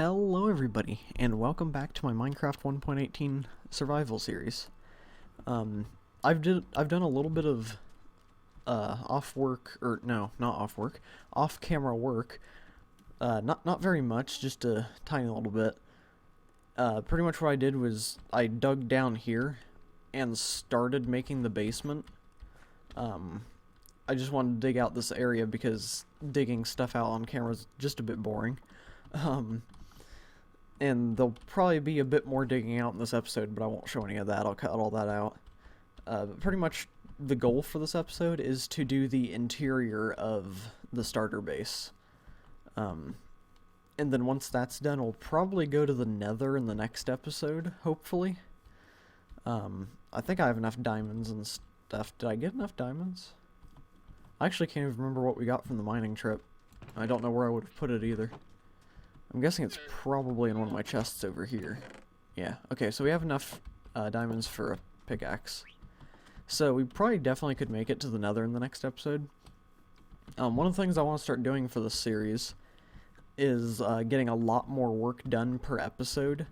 Hello everybody, and welcome back to my Minecraft 1.18 survival series. I've done a little bit of off-camera work. Not very much, just a tiny little bit. Pretty much what I did was I dug down here and started making the basement. I just wanted to dig out this area because digging stuff out on camera is just a bit boring. And there'll probably be a bit more digging out in this episode, but I won't show any of that. I'll cut all that out. But pretty much the goal for this episode is to do the interior of the starter base. And then once that's done, we'll probably go to the Nether in the next episode, hopefully. I think I have enough diamonds and stuff. Did I get enough diamonds? I actually can't even remember what we got from the mining trip. I don't know where I would have put it either. I'm guessing it's probably in one of my chests over here. Yeah, okay, so we have enough diamonds for a pickaxe. So we probably definitely could make it to the Nether in the next episode. One of the things I want to start doing for this series is getting a lot more work done per episode.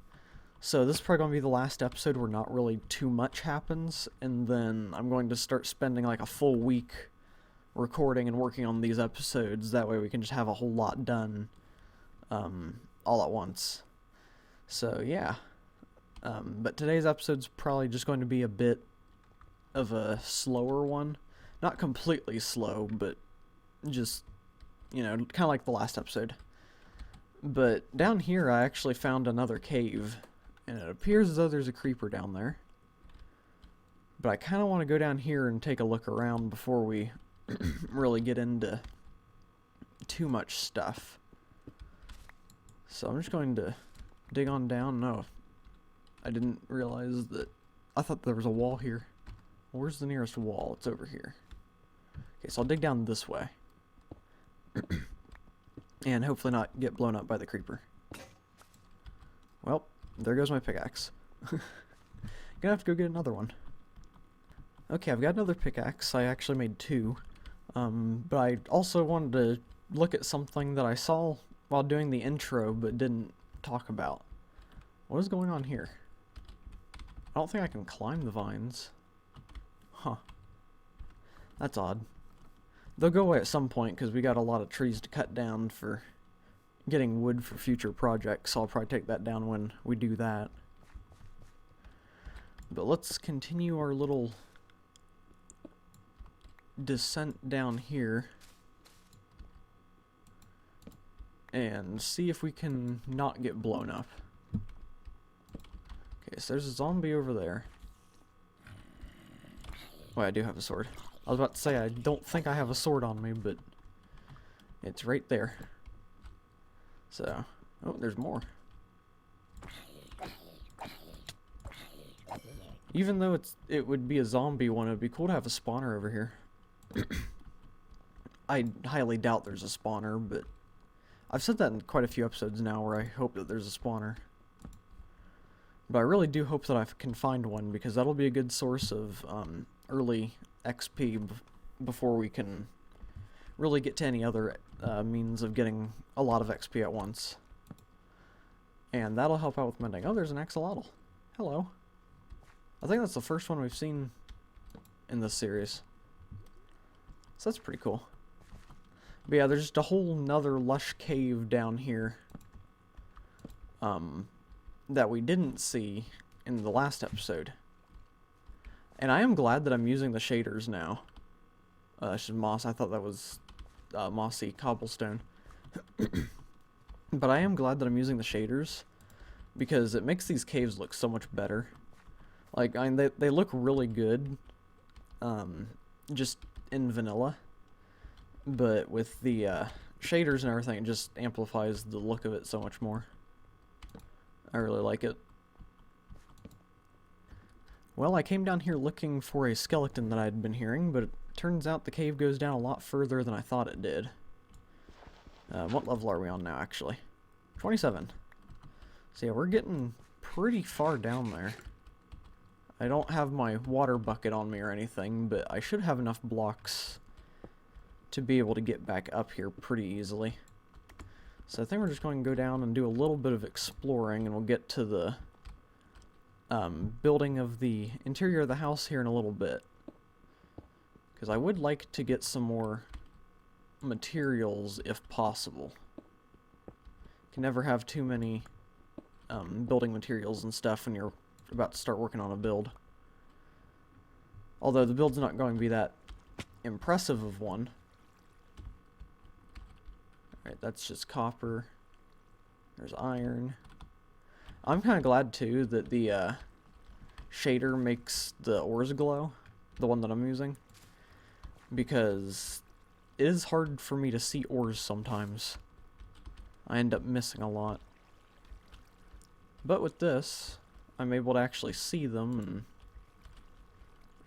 So this is probably going to be the last episode where not really too much happens, and then I'm going to start spending like a full week recording and working on these episodes. That way we can just have a whole lot done all at once. So yeah, but today's episode's probably just going to be a bit of a slower one. Not completely slow, but just, you know, kind of like the last episode. But down here I actually found another cave, and it appears as though there's a creeper down there. But I kind of want to go down here and take a look around before we really get into too much stuff. So I'm just going to dig on down. No, I didn't realize that. I thought there was a wall here. Where's the nearest wall? It's over here. Okay, so I'll dig down this way. And hopefully not get blown up by the creeper. Well, there goes my pickaxe. Gonna have to go get another one. Okay, I've got another pickaxe. I actually made two. But I also wanted to look at something that I saw while doing the intro but didn't talk about. What is going on here? I don't think I can climb the vines. Huh. That's odd. They'll go away at some point because we got a lot of trees to cut down for getting wood for future projects, so I'll probably take that down when we do that. But let's continue our little descent down here and see if we can not get blown up. Okay, so there's a zombie over there. Wait, I do have a sword. I was about to say I don't think I have a sword on me, but it's right there. So, oh, there's more. Even though it would be a zombie one, it would be cool to have a spawner over here. I highly doubt there's a spawner, but I've said that in quite a few episodes now where I hope that there's a spawner. But I really do hope that I can find one, because that'll be a good source of early XP before we can really get to any other means of getting a lot of XP at once. And that'll help out with mending. Oh, there's an axolotl. Hello. I think that's the first one we've seen in this series. So that's pretty cool. But yeah, there's just a whole nother lush cave down here that we didn't see in the last episode. And I am glad that I'm using the shaders now. It's just moss. I thought that was mossy cobblestone. But I am glad that I'm using the shaders, because it makes these caves look so much better. Like, I mean, they look really good just in vanilla. But with the shaders and everything, it just amplifies the look of it so much more. I really like it. Well, I came down here looking for a skeleton that I'd been hearing, but it turns out the cave goes down a lot further than I thought it did. What level are we on now, actually? 27. So yeah, we're getting pretty far down there. I don't have my water bucket on me or anything, but I should have enough blocks to be able to get back up here pretty easily. So I think we're just going to go down and do a little bit of exploring, and we'll get to the building of the interior of the house here in a little bit. Because I would like to get some more materials if possible. Can never have too many building materials and stuff when you're about to start working on a build. Although the build's not going to be that impressive of one. Alright, that's just copper. There's iron. I'm kind of glad too that the shader makes the ores glow, the one that I'm using, because it is hard for me to see ores sometimes. I end up missing a lot. But with this, I'm able to actually see them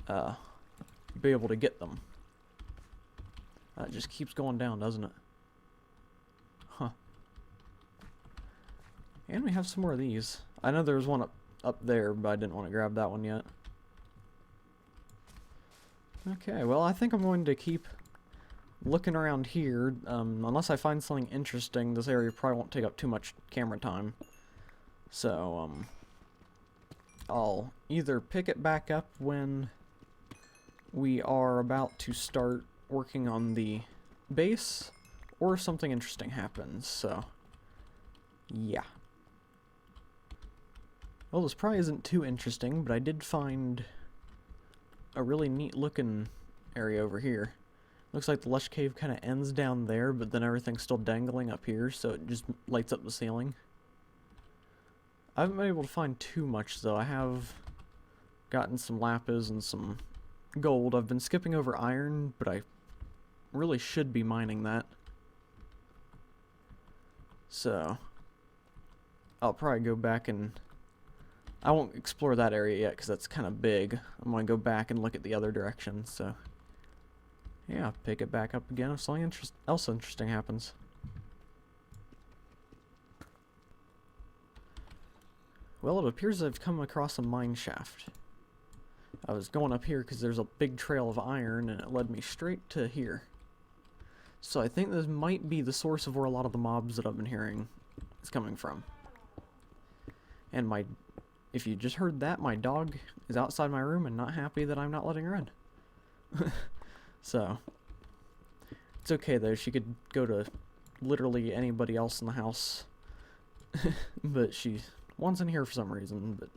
and be able to get them. It just keeps going down, doesn't it? Huh. And we have some more of these. I know there was one up there, but I didn't want to grab that one yet. Okay, well, I think I'm going to keep looking around here. Unless I find something interesting, this area probably won't take up too much camera time. So, I'll either pick it back up when we are about to start working on the base, or something interesting happens, so yeah. Well, this probably isn't too interesting, but I did find a really neat looking area over here. Looks like the lush cave kind of ends down there, but then everything's still dangling up here, so it just lights up the ceiling. I haven't been able to find too much, though. I have gotten some lapis and some gold. I've been skipping over iron, but I really should be mining that. So, I'll probably go back and... I won't explore that area yet, because that's kind of big. I'm going to go back and look at the other direction, so... yeah, pick it back up again if something else interesting happens. Well, it appears I've come across a mine shaft. I was going up here because there's a big trail of iron, and it led me straight to here. So I think this might be the source of where a lot of the mobs that I've been hearing is coming from. And if you just heard that, my dog is outside my room and not happy that I'm not letting her in. So, it's okay though, she could go to literally anybody else in the house. But she wants in here for some reason, but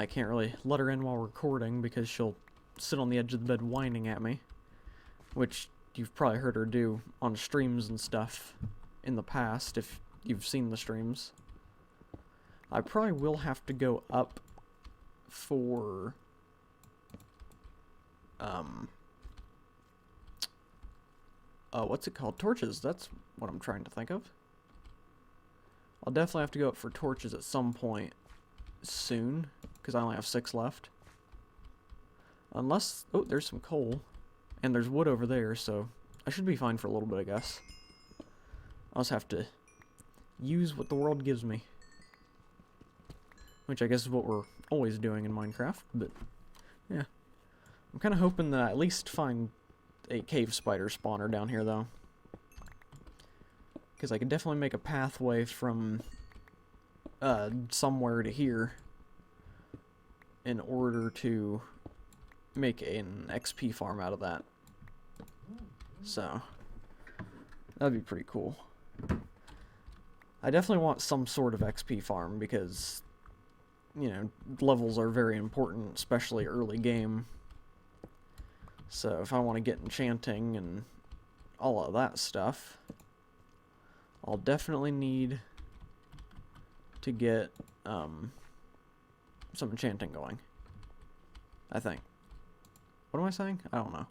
I can't really let her in while recording because she'll sit on the edge of the bed whining at me, which you've probably heard her do on streams and stuff in the past if you've seen the streams. I probably will have to go up for what's it called? Torches. That's what I'm trying to think of. I'll definitely have to go up for torches at some point soon, because I only have 6 left. Unless... oh, there's some coal. And there's wood over there, so I should be fine for a little bit, I guess. I'll just have to use what the world gives me. Which I guess is what we're always doing in Minecraft, but yeah. I'm kind of hoping that I at least find a cave spider spawner down here, though. Because I could definitely make a pathway from somewhere to here in order to make an XP farm out of that. So, that'd be pretty cool. I definitely want some sort of XP farm because, you know, levels are very important, especially early game. So if I want to get enchanting and all of that stuff, I'll definitely need to get some enchanting going, I think. What am I saying? I don't know.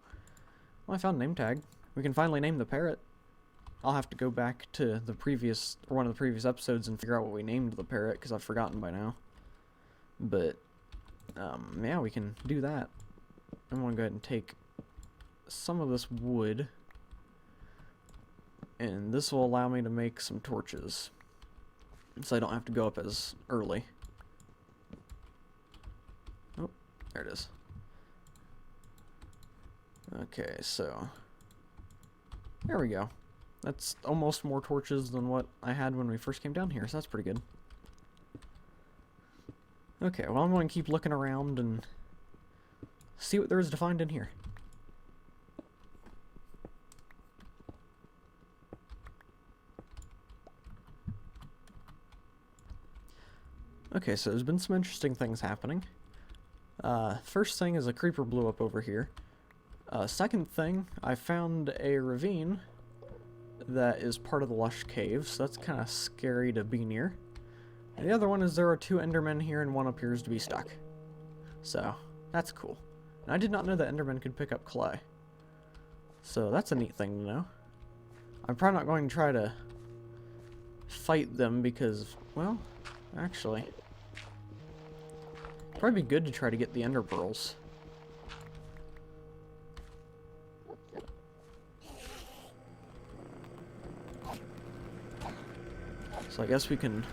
Well, I found a name tag. We can finally name the parrot. I'll have to go back to the previous, or one of the previous episodes and figure out what we named the parrot, because I've forgotten by now. But, yeah, we can do that. I'm going to go ahead and take some of this wood, and this will allow me to make some torches, so I don't have to go up as early. Oh, there it is. Okay, so there we go. That's almost more torches than what I had when we first came down here, so that's pretty good. Okay, well, I'm going to keep looking around and see what there is to find in here. Okay, so there's been some interesting things happening. First thing is a creeper blew up over here. Second thing, I found a ravine that is part of the lush cave, so that's kind of scary to be near. And the other one is there are 2 endermen here and one appears to be stuck. So, that's cool. And I did not know that endermen could pick up clay. So that's a neat thing to know. I'm probably not going to try to fight them because, well, actually, it'd probably be good to try to get the ender pearls. So I guess we can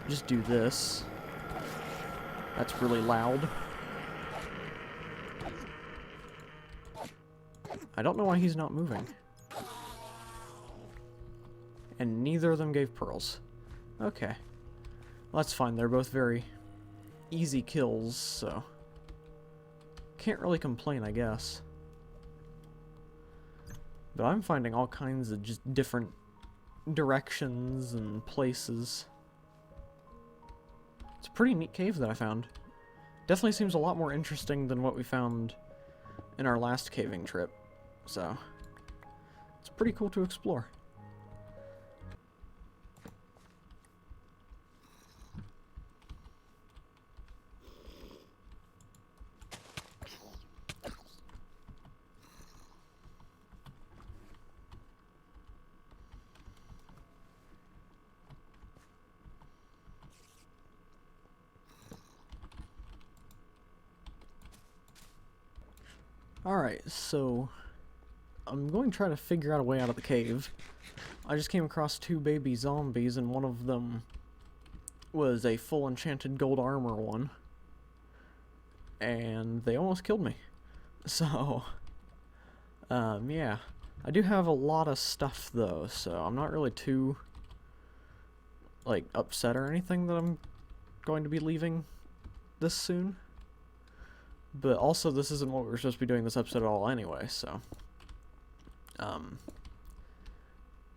just do this. That's really loud. I don't know why he's not moving. And neither of them gave pearls. Okay. Well, that's fine. They're both very easy kills, so can't really complain, I guess. But I'm finding all kinds of just different directions and places. It's a pretty neat cave that I found. Definitely seems a lot more interesting than what we found in our last caving trip. So, it's pretty cool to explore. Alright, so I'm going to try to figure out a way out of the cave. I just came across 2 baby zombies, and one of them was a full enchanted gold armor one. And they almost killed me. So, yeah. I do have a lot of stuff, though, so I'm not really too, like, upset or anything that I'm going to be leaving this soon. But also, this isn't what we were supposed to be doing this episode at all anyway, so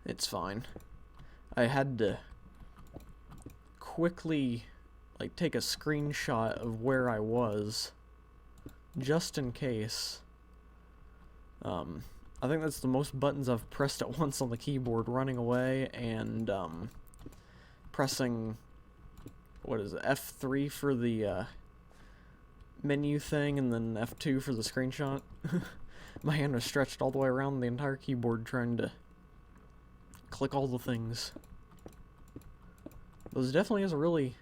it's fine. I had to quickly, like, take a screenshot of where I was, just in case. I think that's the most buttons I've pressed at once on the keyboard, running away and pressing, what is it, F3 for the menu thing, and then F2 for the screenshot. My hand was stretched all the way around the entire keyboard trying to click all the things. This definitely is a really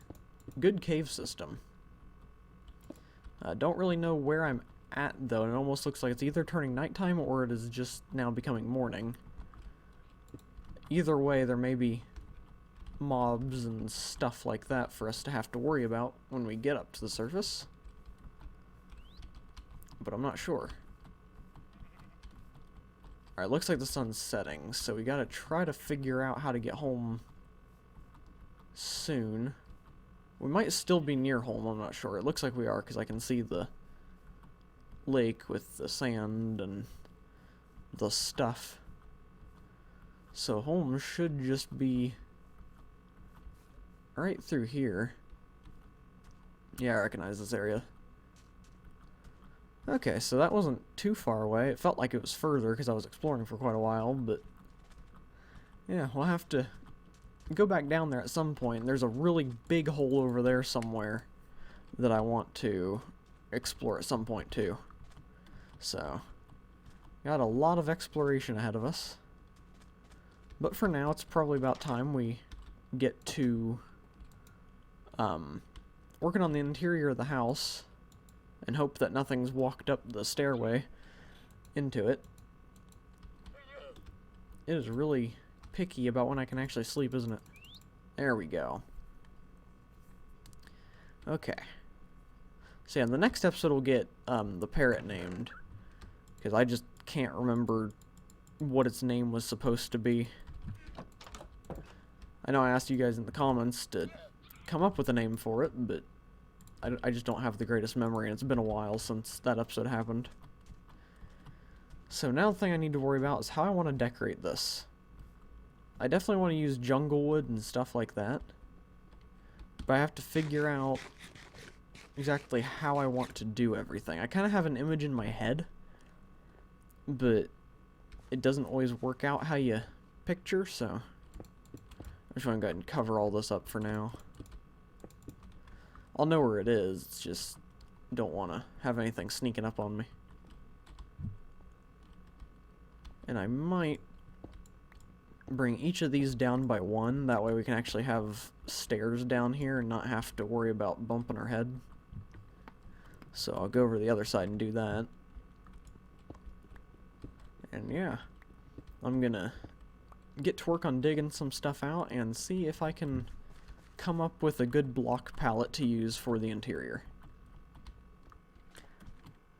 good cave system. I don't really know where I'm at, though, and it almost looks like it's either turning nighttime or it is just now becoming morning. Either way, there may be mobs and stuff like that for us to have to worry about when we get up to the surface. But I'm not sure. Alright, looks like the sun's setting, so we gotta try to figure out how to get home soon. We might still be near home, I'm not sure. It looks like we are, because I can see the lake with the sand and the stuff. So home should just be right through here. Yeah, I recognize this area. Okay, so that wasn't too far away. It felt like it was further because I was exploring for quite a while, but yeah, we'll have to go back down there at some point. There's a really big hole over there somewhere that I want to explore at some point too. So, got a lot of exploration ahead of us. But for now, it's probably about time we get to working on the interior of the house and hope that nothing's walked up the stairway into it. It is really picky about when I can actually sleep, isn't it? There we go. Okay. So yeah, in the next episode we'll get the parrot named, because I just can't remember what its name was supposed to be. I know I asked you guys in the comments to come up with a name for it, but I just don't have the greatest memory, and it's been a while since that episode happened. So now the thing I need to worry about is how I want to decorate this. I definitely want to use jungle wood and stuff like that, but I have to figure out exactly how I want to do everything. I kind of have an image in my head, but it doesn't always work out how you picture, so I'm just going to go ahead and cover all this up for now. I'll know where it is, it's just don't want to have anything sneaking up on me. And I might bring each of these down by one, that way we can actually have stairs down here and not have to worry about bumping our head. So I'll go over to the other side and do that. And yeah, I'm gonna get to work on digging some stuff out and see if I can come up with a good block palette to use for the interior.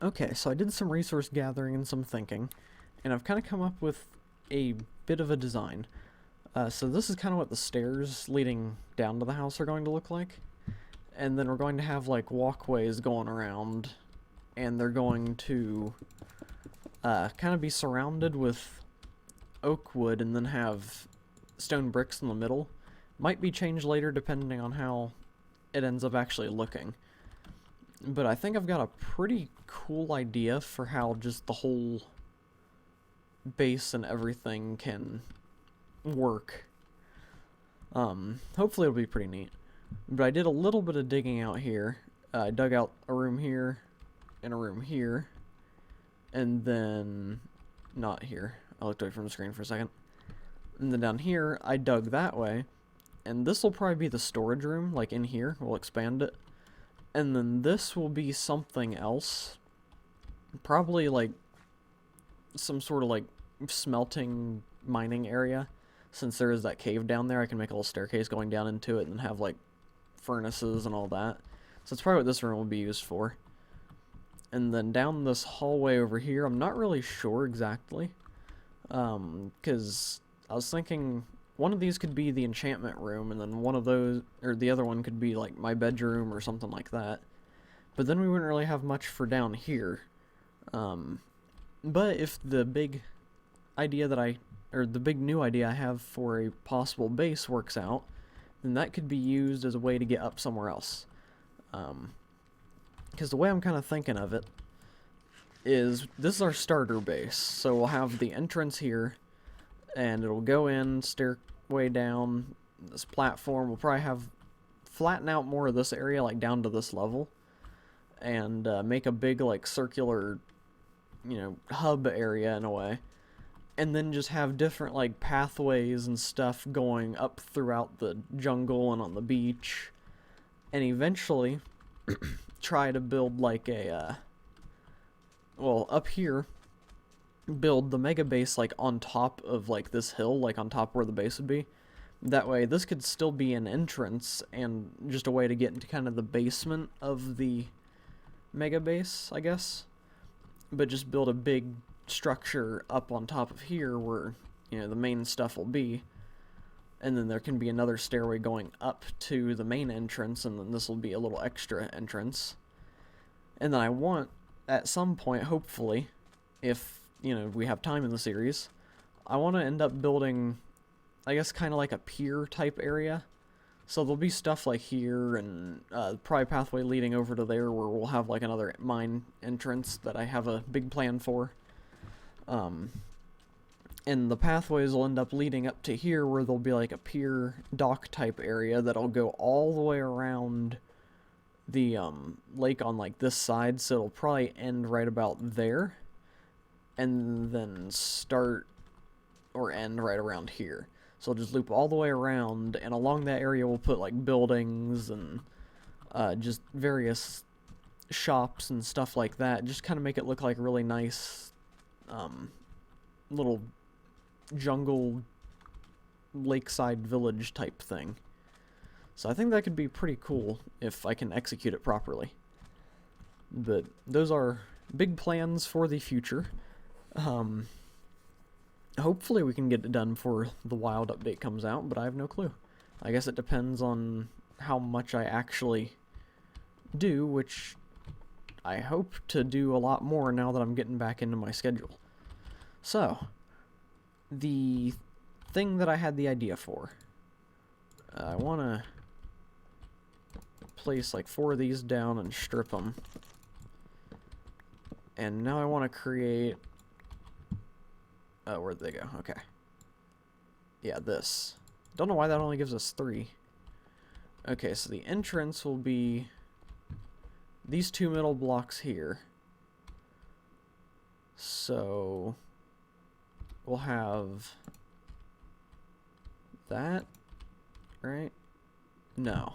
Okay, so I did some resource gathering and some thinking, and I've kind of come up with a bit of a design. So this is kind of what the stairs leading down to the house are going to look like. And then we're going to have like walkways going around, and they're going to kind of be surrounded with oak wood and then have stone bricks in the middle. Might be changed later depending on how it ends up actually looking. But I think I've got a pretty cool idea for how just the whole base and everything can work. Hopefully it'll be pretty neat. But I did a little bit of digging out here. I dug out a room here and a room here. And then not here. I looked away from the screen for a second. And then down here, I dug that way. And this will probably be the storage room, like in here. We'll expand it. And then this will be something else. Probably like some sort of like smelting mining area. Since there is that cave down there, I can make a little staircase going down into it and have like furnaces and all that. So that's probably what this room will be used for. And then down this hallway over here, I'm not really sure exactly. Because I was thinking one of these could be the enchantment room, and then one of those, or the other one could be like my bedroom or something like that. But then we wouldn't really have much for down here. But if the big idea that the big new idea I have for a possible base works out, then that could be used as a way to get up somewhere else. Because the way I'm kind of thinking of it is this is our starter base. So we'll have the entrance here, and it'll go in, stairway down, this platform. We'll probably flatten out more of this area, like down to this level, and make a big, like, circular, hub area in a way. And then just have different, like, pathways and stuff going up throughout the jungle and on the beach. And eventually try to build, like, up here, build the mega base, like, on top of, like, this hill, like, on top where the base would be. That way, this could still be an entrance and just a way to get into kind of the basement of the mega base, I guess. But just build a big structure up on top of here where, the main stuff will be. And then there can be another stairway going up to the main entrance, and then this will be a little extra entrance. And then I want, at some point, hopefully, if, we have time in the series, I want to end up building, I guess, kind of like a pier type area. So there'll be stuff like here, and probably a pathway leading over to there where we'll have like another mine entrance that I have a big plan for. And the pathways will end up leading up to here where there'll be like a pier dock type area that'll go all the way around the lake on like this side, so it'll probably end right about there and then start or end right around here. So it'll just loop all the way around, and along that area we'll put like buildings and just various shops and stuff like that. Just kind of make it look like a really nice little jungle lakeside village type thing. So I think that could be pretty cool if I can execute it properly. But those are big plans for the future. hopefully we can get it done before the wild update comes out, but I have no clue. I guess it depends on how much I actually do, which I hope to do a lot more now that I'm getting back into my schedule. So, the thing that I had the idea for, I want to place like 4 of these down and strip them. And now I want to create... where'd they go? Okay. Yeah, this. Don't know why that only gives us 3. Okay, so the entrance will be these 2 middle blocks here. So we'll have that, right? No.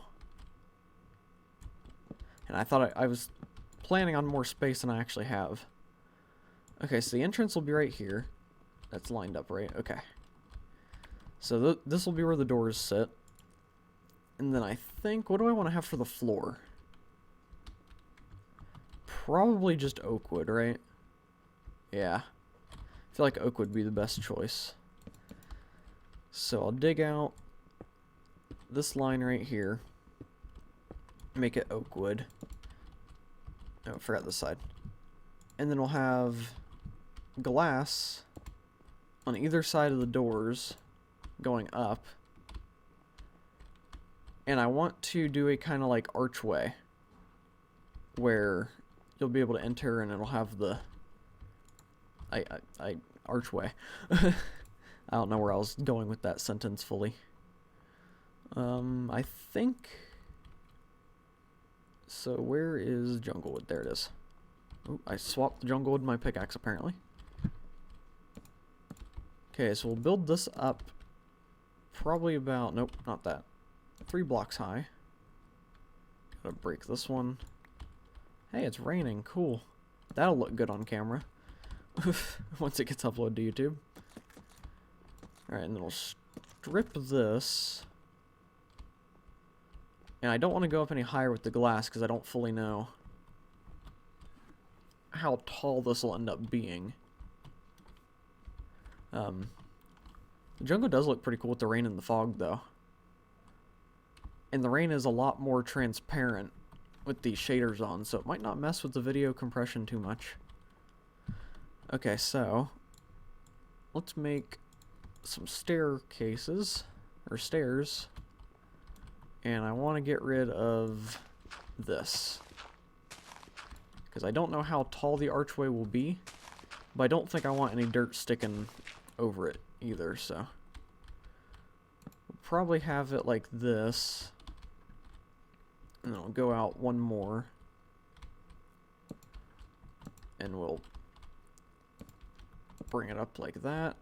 And I thought I was planning on more space than I actually have. Okay, so the entrance will be right here. That's lined up, right? Okay. So this will be where the doors sit. And then I think, what do I want to have for the floor? Probably just oak wood, right? Yeah. I feel like oak would be the best choice. So I'll dig out this line right here. Make it oak wood. Oh, I forgot this side. And then we'll have glass on either side of the doors going up. And I want to do a kind of like archway where you'll be able to enter and it'll have the archway. I don't know where I was going with that sentence fully. I think so. Where is junglewood? There it is. Ooh, I swapped the junglewood with my pickaxe apparently. Okay, so we'll build this up probably about, nope, not that, 3 blocks high. Gotta break this one. Hey, it's raining, cool. That'll look good on camera once it gets uploaded to YouTube. Alright, and then we'll strip this. And I don't want to go up any higher with the glass because I don't fully know how tall this will end up being. The jungle does look pretty cool with the rain and the fog, though. And the rain is a lot more transparent with these shaders on, so it might not mess with the video compression too much. Okay, so let's make some staircases, or stairs. And I want to get rid of this, because I don't know how tall the archway will be, but I don't think I want any dirt sticking over it either, so we'll probably have it like this, and then I'll go out one more, and we'll bring it up like that.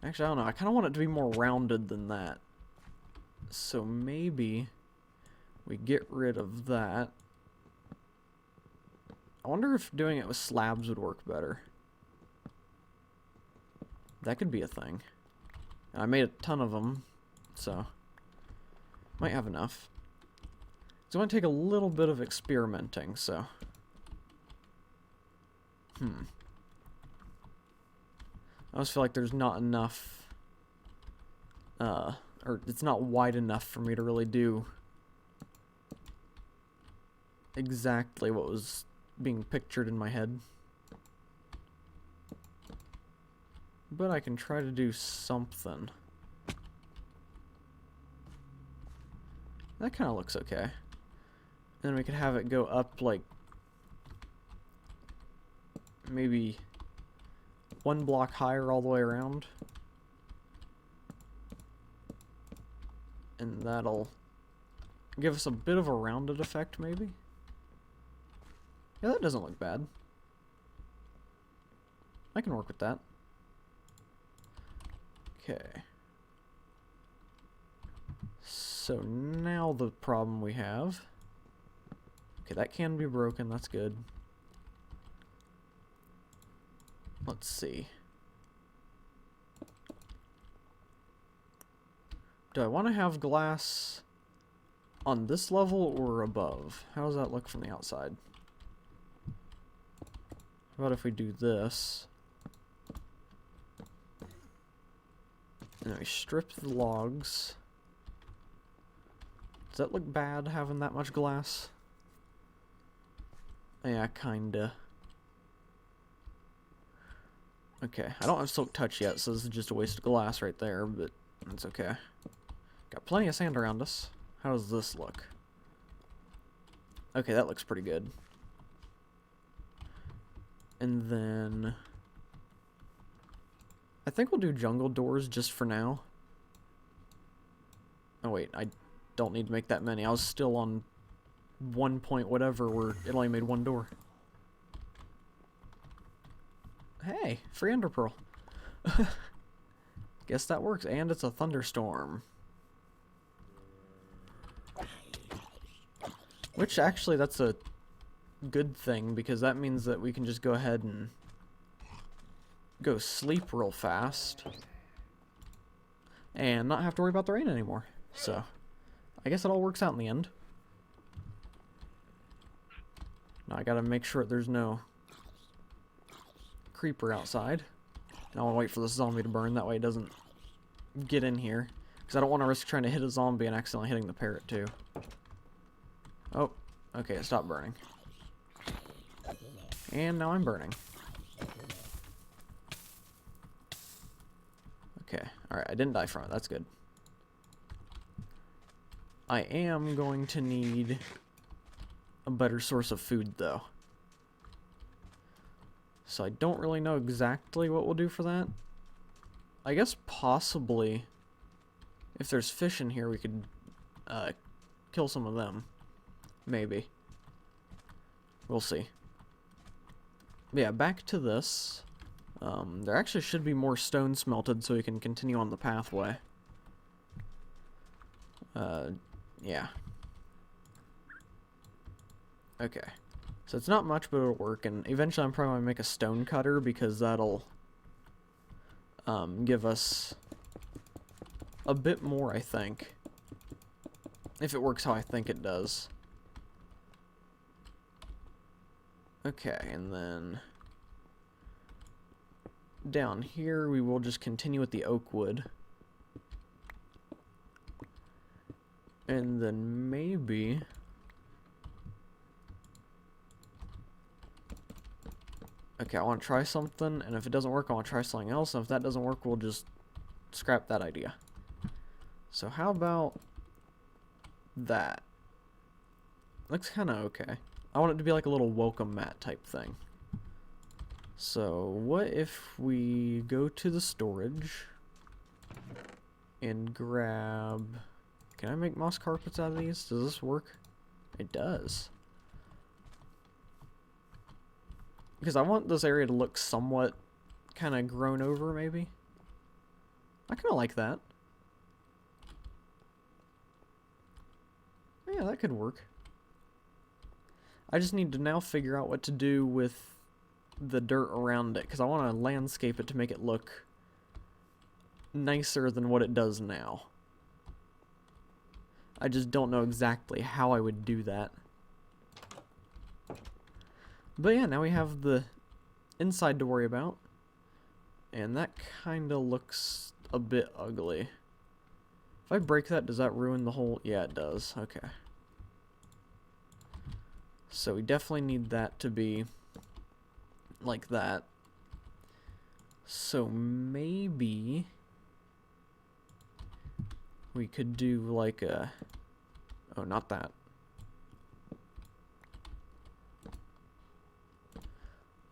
Actually, I don't know, I kind of want it to be more rounded than that, so maybe we get rid of that. I wonder if doing it with slabs would work better. That could be a thing. And I made a ton of them, so might have enough. It's going to take a little bit of experimenting, so I always feel like there's not enough, or it's not wide enough for me to really do exactly what was being pictured in my head. But I can try to do something. That kind of looks okay. Then we could have it go up like maybe 1 block higher all the way around. And that'll give us a bit of a rounded effect, maybe. Yeah, that doesn't look bad. I can work with that. Okay. So now the problem we have. Okay, that can be broken, that's good. Let's see. Do I want to have glass on this level or above? How does that look from the outside? How about if we do this? And we strip the logs. Does that look bad, having that much glass? Yeah, kinda. Okay, I don't have Silk Touch yet, so this is just a waste of glass right there, but it's okay. Got plenty of sand around us. How does this look? Okay, that looks pretty good. And then I think we'll do jungle doors just for now. Oh wait, I don't need to make that many. I was still on 1 point whatever where it only made one door. Hey, free ender pearl. Guess that works, and it's a thunderstorm. Which actually, that's a good thing, because that means that we can just go ahead and go sleep real fast and not have to worry about the rain anymore. So, I guess it all works out in the end. Now I gotta make sure there's no creeper outside. And I want to wait for this zombie to burn, that way it doesn't get in here. Because I don't want to risk trying to hit a zombie and accidentally hitting the parrot too. Oh, okay, it stopped burning. And now I'm burning. Okay, alright, I didn't die from it, that's good. I am going to need a better source of food though. So I don't really know exactly what we'll do for that. I guess possibly, if there's fish in here, we could kill some of them. Maybe. We'll see. But yeah, back to this. There actually should be more stone smelted so we can continue on the pathway. Yeah. Okay. So it's not much, but it'll work, and eventually I'm probably going to make a stone cutter, because that'll give us a bit more, I think. If it works how I think it does. Okay, and then down here we will just continue with the oak wood. And then maybe okay, I want to try something, and if it doesn't work, I want to try something else, and if that doesn't work, we'll just scrap that idea. So how about that? Looks kind of okay. I want it to be like a little welcome mat type thing. So what if we go to the storage and grab... Can I make moss carpets out of these? Does this work? It does. Because I want this area to look somewhat kind of grown over, maybe. I kind of like that. Yeah, that could work. I just need to now figure out what to do with the dirt around it, because I want to landscape it to make it look nicer than what it does now. I just don't know exactly how I would do that. But yeah, now we have the inside to worry about. And that kind of looks a bit ugly. If I break that, does that ruin the whole... Yeah, it does. Okay. So we definitely need that to be like that. So maybe we could do like a... Oh, not that.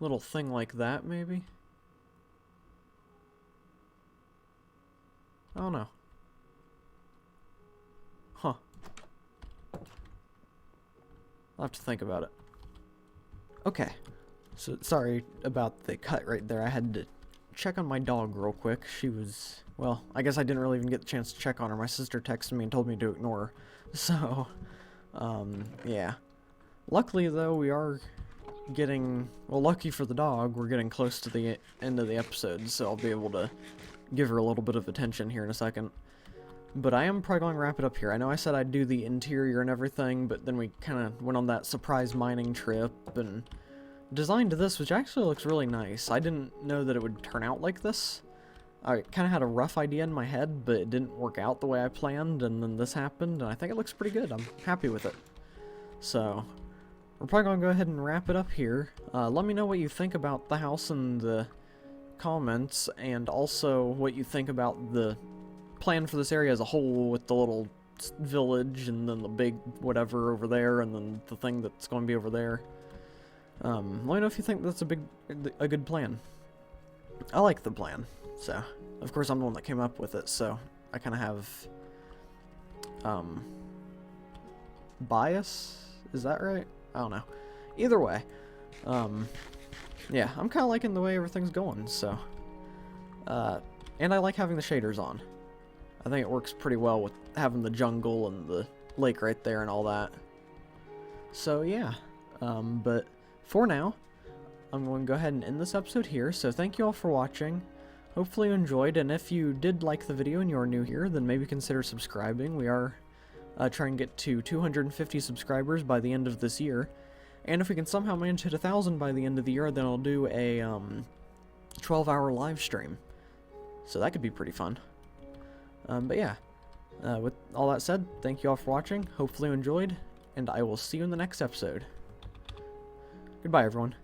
Little thing like that, maybe? I don't know. Huh. I'll have to think about it. Okay. So, sorry about the cut right there. I had to check on my dog real quick. She was... Well, I guess I didn't really even get the chance to check on her. My sister texted me and told me to ignore her. So, yeah. Luckily, though, we are getting... Well, lucky for the dog, we're getting close to the end of the episode, so I'll be able to give her a little bit of attention here in a second. But I am probably going to wrap it up here. I know I said I'd do the interior and everything, but then we kind of went on that surprise mining trip and designed this, which actually looks really nice. I didn't know that it would turn out like this, I kind of had a rough idea in my head, but it didn't work out the way I planned, and then this happened, and I think it looks pretty good. I'm happy with it. So, we're probably going to go ahead and wrap it up here. Let me know what you think about the house in the comments, and also what you think about the plan for this area as a whole, with the little village, and then the big whatever over there, and then the thing that's going to be over there. Let me know if you think that's a good plan. I like the plan. So, of course, I'm the one that came up with it, so I kind of have, bias? Is that right? I don't know. Either way, yeah, I'm kind of liking the way everything's going, so, and I like having the shaders on. I think it works pretty well with having the jungle and the lake right there and all that. So, yeah, but for now, I'm going to go ahead and end this episode here, so thank you all for watching. Hopefully you enjoyed, and if you did like the video and you're new here, then maybe consider subscribing. We are trying to get to 250 subscribers by the end of this year, and if we can somehow manage to hit 1,000 by the end of the year, then I'll do a 12-hour live stream. So that could be pretty fun. But yeah, with all that said, thank you all for watching. Hopefully you enjoyed, and I will see you in the next episode. Goodbye, everyone.